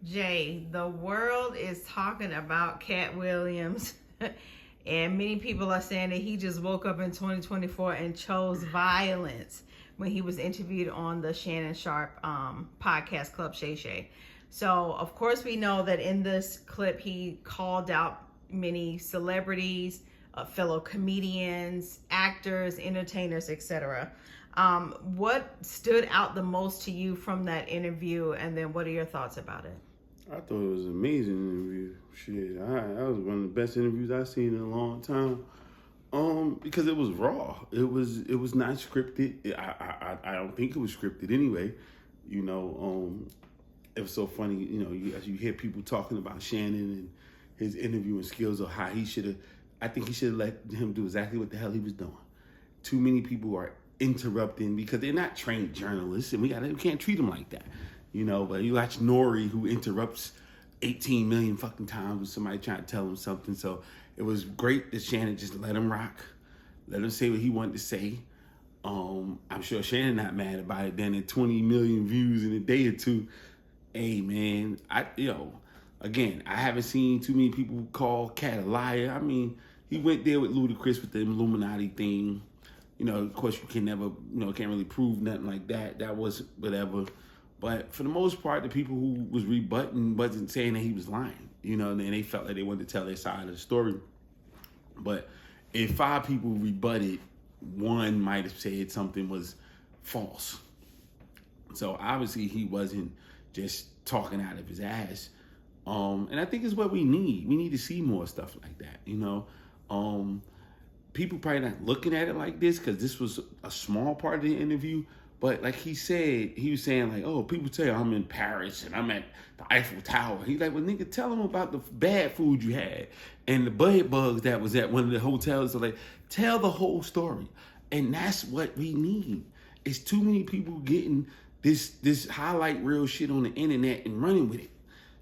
Jay, the world is talking about Katt Williams, and many people are saying that he just woke up in 2024 and chose violence when he was interviewed on the Shannon Sharp podcast, Club Shay Shay. So, of course, we know that in this clip, he called out many celebrities, fellow comedians, actors, entertainers, etc. What stood out the most to you from that interview, and then what are your thoughts about it? I thought it was an amazing interview. Shit, that was one of the best interviews I've seen in a long time. Because it was raw. It was not scripted. I don't think it was scripted anyway. You know, it was so funny. You know, as you hear people talking about Shannon and his interviewing skills, or how he should have. I think he should have let him do exactly what the hell he was doing. Too many people are interrupting because they're not trained journalists, and we can't treat them like that. You know, but you watch Nori, who interrupts 18 million fucking times with somebody trying to tell him something. So it was great that Shannon just let him rock, let him say what he wanted to say. I'm sure Shannon not mad about it. Then at 20 million views in a day or two, hey man, again, I haven't seen too many people call Katt a liar. I mean, he went there with Ludacris with the Illuminati thing. You know, of course, you can never, can't really prove nothing like that. That was whatever. But for the most part, the people who was rebutting wasn't saying that he was lying, and they felt like they wanted to tell their side of the story. But if 5 people rebutted, one might have said something was false. So obviously he wasn't just talking out of his ass. And I think it's what we need. We need to see more stuff like that, People probably not looking at it like this because this was a small part of the interview. But like he said, he was saying like, oh, people tell you I'm in Paris and I'm at the Eiffel Tower. He's like, well, nigga, tell them about the bad food you had and the bed bugs that was at one of the hotels. So like, tell the whole story. And that's what we need. It's too many people getting this highlight reel shit on the internet and running with it.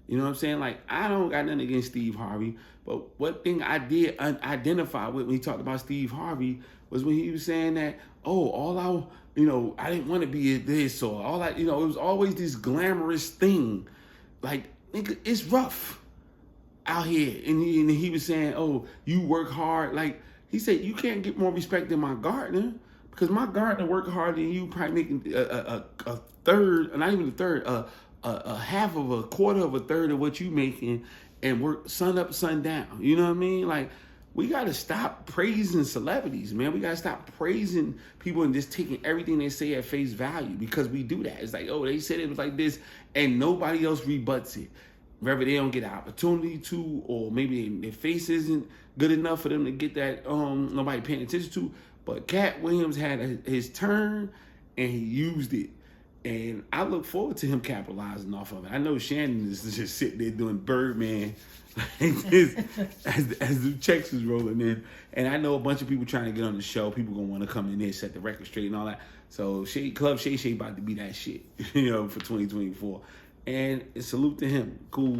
You know what I'm saying? Like, I don't got nothing against Steve Harvey, but what thing I did identify with when he talked about Steve Harvey was when he was saying that, I didn't want to be this, or it was always this glamorous thing. Like, nigga, it's rough out here. And he was saying, oh, you work hard. Like, he said, you can't get more respect than my gardener, because my gardener worked harder than you, probably making a third, not even a third, a half of a quarter of a third of what you making, and work sun up, sun down. You know what I mean? Like, we got to stop praising celebrities, man. We got to stop praising people and just taking everything they say at face value, because we do that. It's like, oh, they said it was like this, and nobody else rebuts it. Whether they don't get an opportunity to, or maybe their face isn't good enough for them to get that nobody paying attention to. But Katt Williams had his turn, and he used it. And I look forward to him capitalizing off of it. I know Shannon is just sitting there doing Birdman like this, as the checks is rolling in. And I know a bunch of people trying to get on the show. People going to want to come in there, set the record straight and all that. So Club Shay Shay about to be that shit, for 2024. And salute to him. Cool,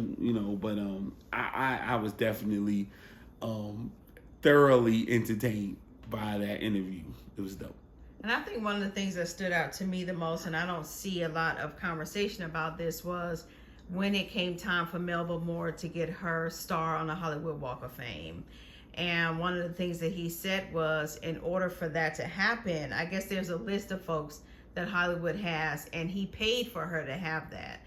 but I was definitely thoroughly entertained by that interview. It was dope. And I think one of the things that stood out to me the most, and I don't see a lot of conversation about this, was when it came time for Melba Moore to get her star on the Hollywood Walk of Fame. And one of the things that he said was, in order for that to happen, I guess there's a list of folks that Hollywood has, and he paid for her to have that.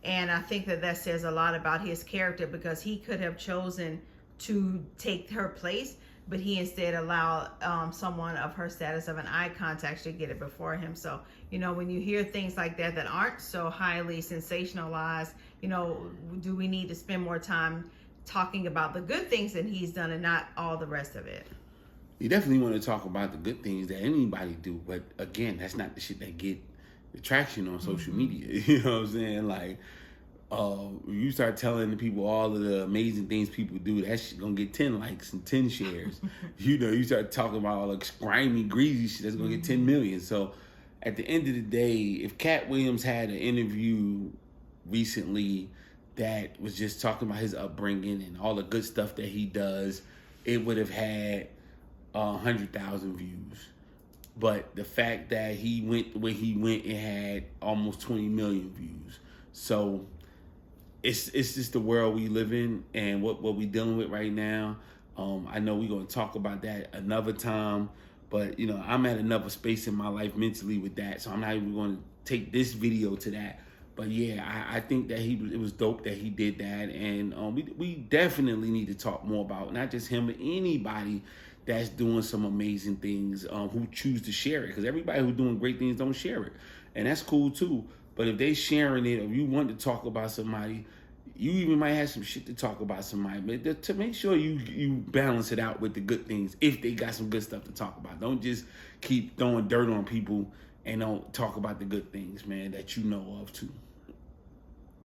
And I think that says a lot about his character, because he could have chosen to take her place, but he instead allowed someone of her status of an icon to actually get it before him. So, when you hear things like that aren't so highly sensationalized, do we need to spend more time talking about the good things that he's done and not all the rest of it? You definitely want to talk about the good things that anybody do, but again, that's not the shit that get the traction on social media. You know what I'm saying? Like, you start telling the people all of the amazing things people do, that shit gonna get 10 likes and 10 shares. You start talking about all the grimy, greasy shit, that's gonna get 10 million. So at the end of the day, if Katt Williams had an interview recently that was just talking about his upbringing and all the good stuff that he does, it would have had 100,000 views. But the fact that he went the way he went, it had almost 20 million views. So it's just the world we live in and what we dealing with right now. I know we're gonna talk about that another time, but you know, I'm at another space in my life mentally with that, so I'm not even gonna take this video to that. But yeah, I think that it was dope that he did that, and we definitely need to talk more about not just him, but anybody that's doing some amazing things who choose to share it. Because everybody who's doing great things don't share it, and that's cool too. But if they sharing it, or you want to talk about somebody, you even might have some shit to talk about somebody. But to make sure you balance it out with the good things, if they got some good stuff to talk about. Don't just keep throwing dirt on people and don't talk about the good things, man, that you know of too.